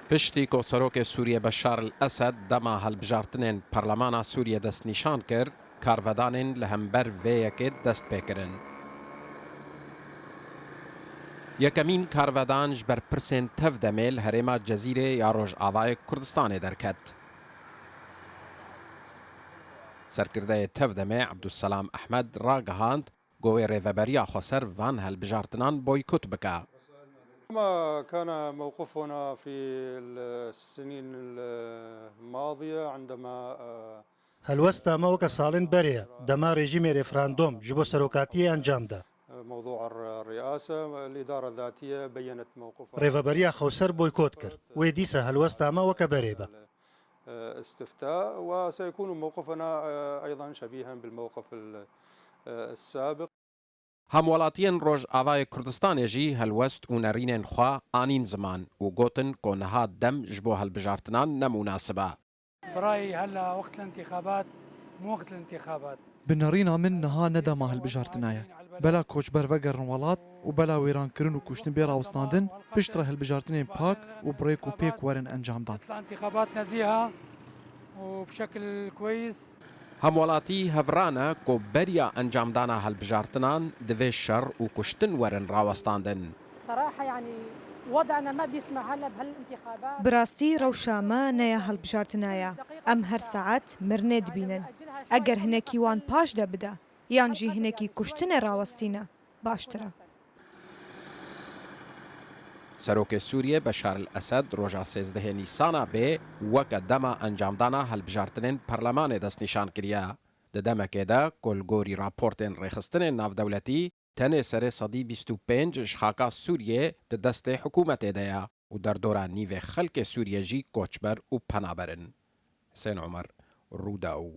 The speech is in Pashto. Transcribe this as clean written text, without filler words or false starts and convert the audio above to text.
پشتی کۆسەرۆکێ سووریە بەشار الئەسەد دەما هەڵبژارتنên پەرلەمانا سووریە دەستنیشان کرد کارڤەدانên li hember vê yekê dest pêkirin. Yekemîn karvedan ji ber pirsên tev demê li herêma Cezîrê ya Rojavayê Kurdistanê derket. Serkirdeyê tev demê Ebdulselam Ehmed ragihand govê rêveberiya Xweser van helbijartinan boykot bike. ما كان موقفنا في السنين الماضية عندما هەلوەستا مەوەکە ساڵین بەرەیە دەما ڕێژیمێ رێفراندۆم ji بۆ سەرۆکاتیە ئەنجامدا. موضوع الرئاسة الإدارة الذاتية بيّنت موقفها. ڕێڤەبەریە خەوسەر بۆیکۆت کرد. وێ دیسە هەلوەستا مەوەکە بەرێبە. استفتاء وسيكون موقفنا أيضا شبيها بالموقف السابق. هەموڵاتیان ڕۆژئاوای کوردستانê jî helwest û nêrînên xwe anîn ziman û gotin ku niha dem ji bo hilbijartinan nemûnasib e. برأيي هلا وقت الانتخابات مو وقت الانتخابات. بنەڕینا من نەها نەدەما هەلبژارتنایە بەلا کۆچبەرڤە گەڕن وڵات و بەلا وێرانکردن و کوشتن بێ ڕاوستاندن پشترە هەلبژارتنên پاک و بڕێک و پێک وەرن ئەنجامدان. انتخابات نزيهة وبشكل كويس. هەموڵاتی هەڤرانە ku beriya ئەنجامدانا هەلبژارتنان divê şer û kuştin werin rawestandin. صراحة يعني وضعنا ما بيسمح هلا بهالانتخابات. براستي روشاما نيا هەلبژارتنایە ئەم هەر سەعات مرنێ دبینن ئەگەر هەنێکی وان پاش دەبدا یان jî هەنێکی کوشتنê rawestîne baştir e. Serokê Sûriye Beşar el-Esed roja sêzdehê Nîsana bê weke dema encamdana helbijartinên perlemanê destnîşan kiriye. Di demekê de ku li gorî raportên rêxistinên navdewletî tenê serê sedî 25 ji xaka Sûriyê di destê hikûmetê de ye û derdora nîvê xelkê Sûriye jî koçber û penaber in. Hüseyin Umer, Rûdao.